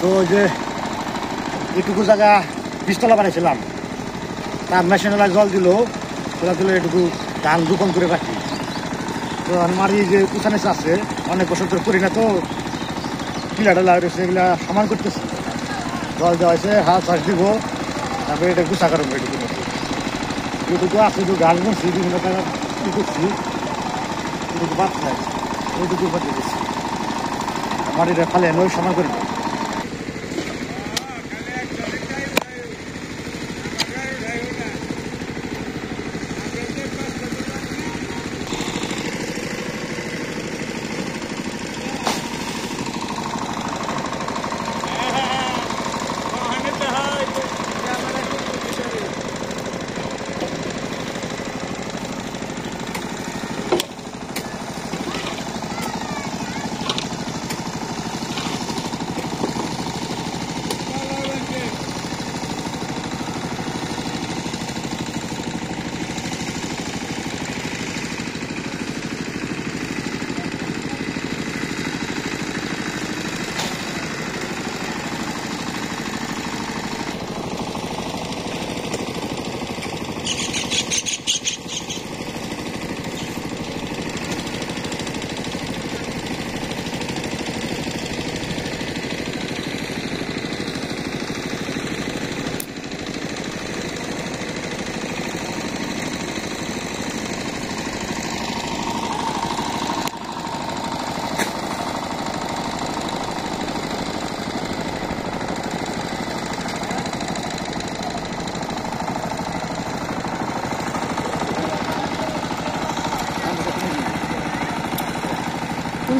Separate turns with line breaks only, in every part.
তো ওই যে এটুকু জায়গা বীজতলা বানিয়েছিলাম, তার মেশিনওয়ালা জল দিল, তোলা দিল এটুকু ধান রোপণ করে রাখি। তো আমার এই যে কুচানে আছে অনেক বছর ধরে করি না, তো কিলা টেলা রয়েছে এগুলা সমান করতেছে, জল দেওয়া হয়েছে, হাত চাষ দিব, তারপরে এটা গুছা করবো। এটুকু আছে, একটু গাছ বলছি বিভিন্ন টাকা ই করছি, এটুকু বাদ নাই, ওইটুকু বাদ দিচ্ছি। আমার এটা ফালে নই সমান করে দেবো।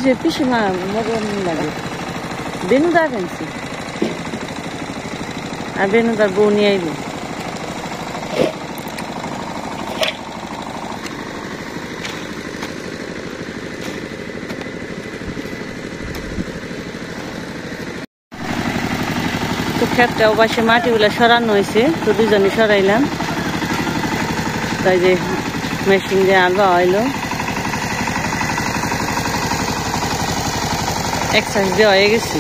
যে পিসিমা মরণ লাগে বেনুদা ফেলছি, আর বেনুদার বউ নিয়ে আইল। তো ক্ষেতটা ওপাশে মাটিগুলো সরানো হয়েছে, তো দুজনে সরাইলাম, তাই যে মেশিন দিয়ে আলবা হইলো, এক্সারসাইজ দেওয়া হয়ে গেছি।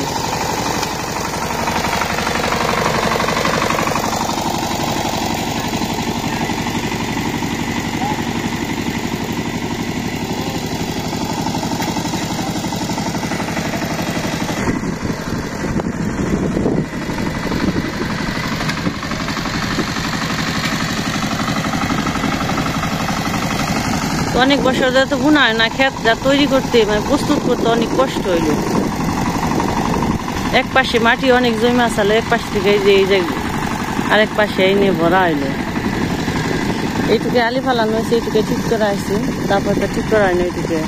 অনেক বছর ধরে তো বোনা হয় না, ক্ষেতটা তৈরি করতে মানে প্রস্তুত করতে অনেক কষ্ট হইল। এক পাশে মাটি অনেক জমা আছে, এক পাশ থেকে এই যে আরেক পাশে এই নিয়ে ভরা হইলো। এইটুকে আলি ফালানো হয়েছে, এইটুকে ঠিক করা হয়েছে, তারপর ঠিক করা হয়নি এইটুকে।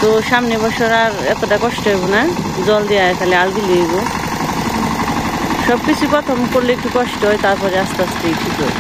তো সামনে বছর আর এতটা কষ্ট হইব না, জল দিয়ে খালি আল দিলে হইব। সবকিছু প্রথম করলে একটু কষ্ট হয়, তারপরে আস্তে আস্তে ঠিক হয়।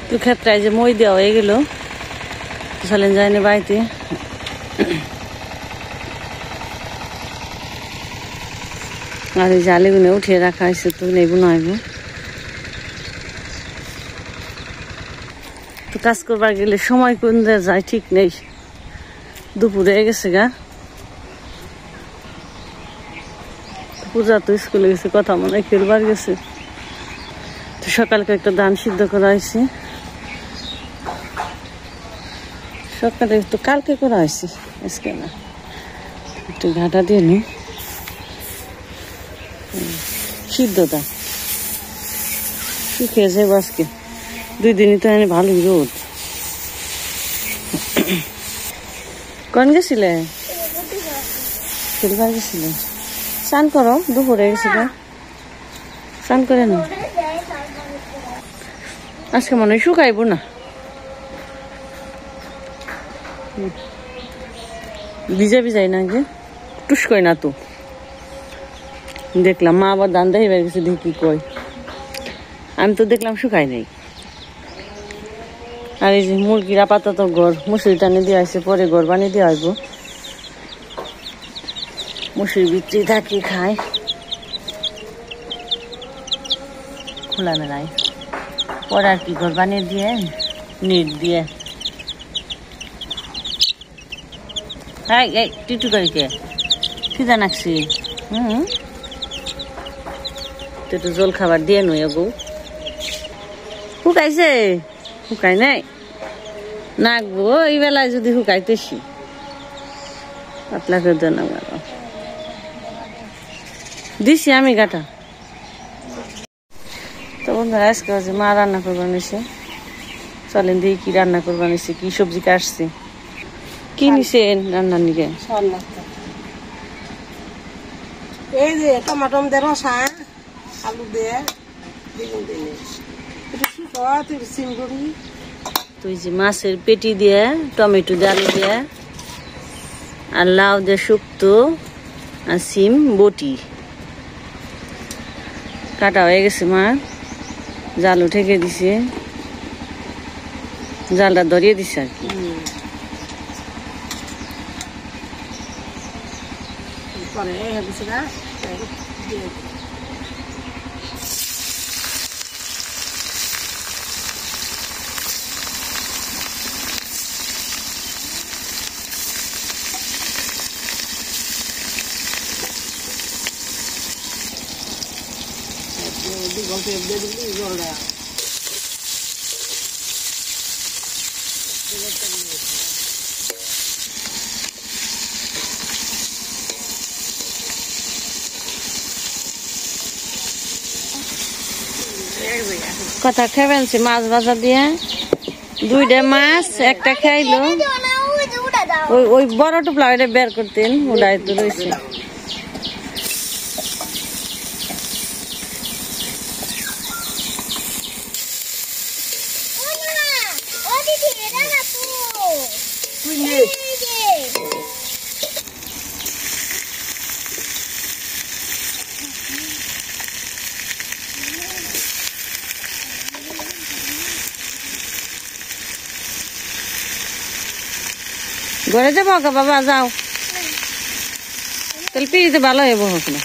তো ক্ষেত্রে যে মই দেওয়া হয়ে গেল, চলেন যায়নি বাড়িতে। আর এই জালিগুলো উঠিয়ে রাখা হয়েছে, তো নেব নইব। তো কাজ করবার গেলে সময় কোন যায় ঠিক নেই, দুপুরে গেছে গা। পূজা তো স্কুলে গেছে, কথা মনে হয় খেলবার গেছে। তো সকালকে একটা ধান সিদ্ধ করা হয়েছে, সকালে তো কালকে করা হয়েছে, আজকে না। একটু ঘাটা দিয়ে নি সিদ্ধটা শুকিয়ে যাবো আজকে, 2 দিনই তো এনে ভালোই রোদ। কোন গেছিলে? খেলবার গেছিলে? স্নান করো, দুপুরে গেছিল, স্নান করে না। আজকে মনে হয় শুকাইব না, ভিজা ভিজাই না, যে টুস কই না তো। দেখলাম মা আবার ধান দেয় গেছে, দেখি কি কই। আমি তো দেখলাম শুকাই নাই। আর এই যে মুরগির আপাতত ঘর মুসুরি টানে দিয়ে আসছে, পরে ঘর বানিয়ে দেওয়া হইব। মুসুরির ভিতরে থাকি খায় খোলা মেলায়, পরে আর কি ঘর বানিয়ে দিয়ে নেট দিয়ে। হ্যাঁ এই টিটু করিকে কি জানাচ্ছি। তো একটু জল খাবার দিয়ে নই গো। শুকাইছে? শুকাই নাই, নাকবো এই বেলায় যদি শুকাইতেছি পাতলা করে দেন। দিছি আমি গাটা। তো বন্ধুরা আজকে হচ্ছে মা রান্না করবার নিছে, চলেন দিয়ে কি রান্না করবার নিছে, কি সবজি কাটছে, কি নিছে রান্নার নিকে।
এই যে টমাটো দিয়ে রসা, আলু দিয়ে বেগুন দিয়ে সিম করি।
তো এই যে মাছের পেটি দিয়ে টমেটো দিয়ে আলু দিয়ে আর লাউ দিয়ে শুক্তো আর সিম বটি কাটা হয়ে গেছে। মা জালও ঠেকে দিছে, জালটা ধরিয়ে দিছে আর কি। কথা খেয়ে ফেলছি মাছ ভাজা দিয়ে, দুইটা মাছ একটা খাইলো। ওই বড় টুপলা ওইটা বের করতেন, ওটাই তো রয়েছে। ঘরে যাবো বাবা, যাও তাহলে পিড়িতে ভালো হইব। হোক না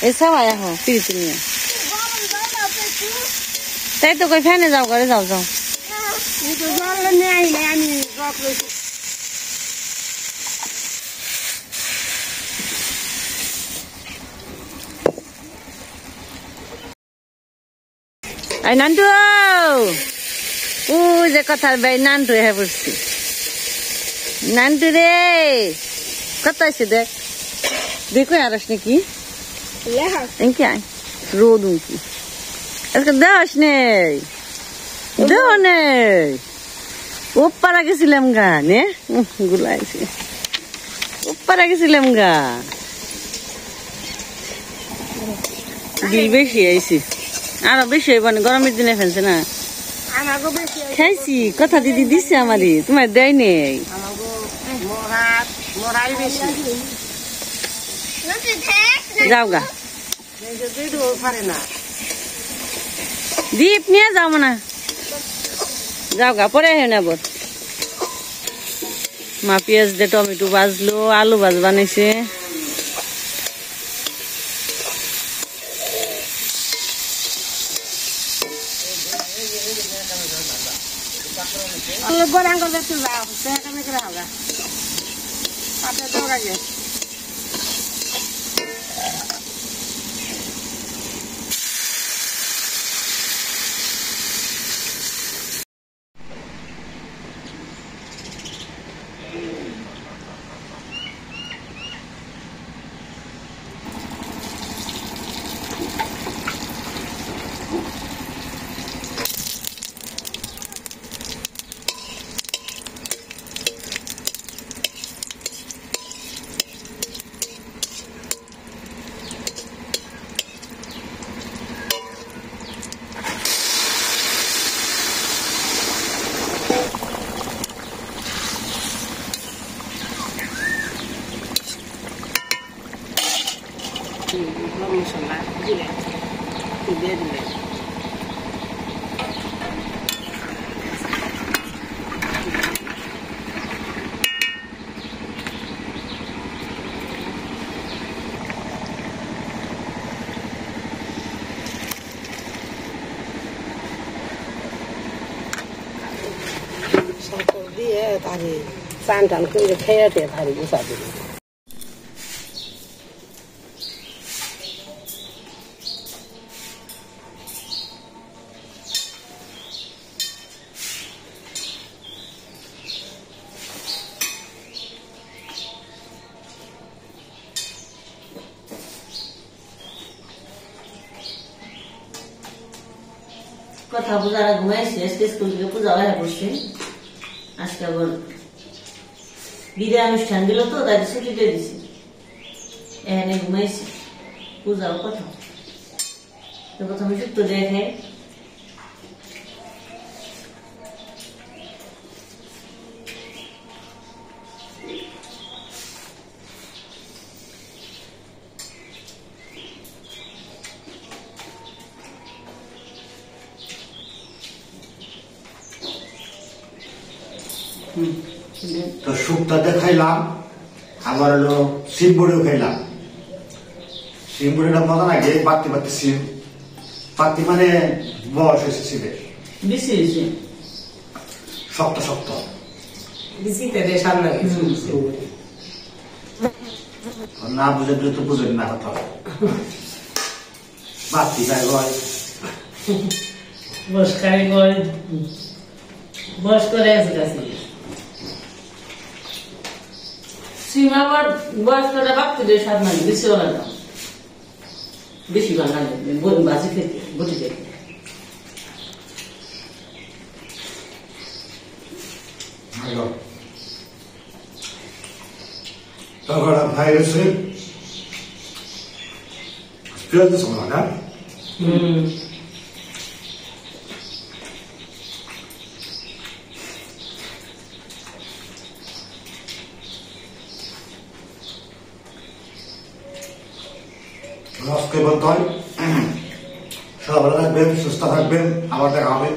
এই সবাই আহ পিড়িতে নিয়ে, তাই তো কই ফ্যানে যাও, ঘরে যাও যাও। এই নান্টু, ও যে কথার ভাই নান্টু হ্যাঁ বলছি। নান্টু রে কত আছে দেখ, দেখো আরস নাকি এনকি আয় রোদ উনকি আজকে দেওয়াস নেই, দেও নেই। ওপারা গেছিলাম গা নে গুলাইছে, ওপারা গেছিলাম গা বিল বেশি আইছি, আরো বেশি হইব না, গরমের দিনে ফেলছে না। খাইছি কথা দিদি দিছে আমারই, তোমার দেয় নেই। যাও গা দীপ নিয়ে যাও না, যাও গা পরে নেব। মা পেঁয়াজ দিয়ে টমেটো ভাজলো, আলু ভাজ বানাইছে।
দিলে দিয়ে দিলে শঙ্কর দিয়ে তারে চান টান করে খেয়ে দিয়ে তারে গুছা দিল
কথা বোঝারা ঘুমাইছি আজকে স্কুল থেকে পূজা হয়ে পড়ছে আজকে আবার বিদায় অনুষ্ঠান দিল তো তাই ছুটি দিয়ে দিছি এখানে ঘুমাইছি পূজাও কথা তো প্রথমে শুক্তো দিয়ে খাই
তো শুক্তাতে খাইলাম, আবার হলো সিম বড়িও খাইলাম। সিম বড়িটা মজা লাগে, পাতি পাতি সিম, পাতি মানে বয়স হয়েছে সিমের,
বেশি হয়েছে
শক্ত শক্ত।
বিচিতে রেশান লাগে
না বুঝে তো বুঝেন না কথা, পাতি খাই হয়
বসকারি করে বস করে আছে কাছে সিম আবার বয়স করে ভাবতে দিয়ে স্বাদ লাগে বেশি ভালো না বেশি ভালো লাগে বাজি খেতে বটি খেতে
তখন ভাই রয়েছে পেঁয়াজ দিচ্ছ না আজকে বলতে হয় সব ভালো থাকবেন, সুস্থ থাকবেন, আবার দেখা হবে।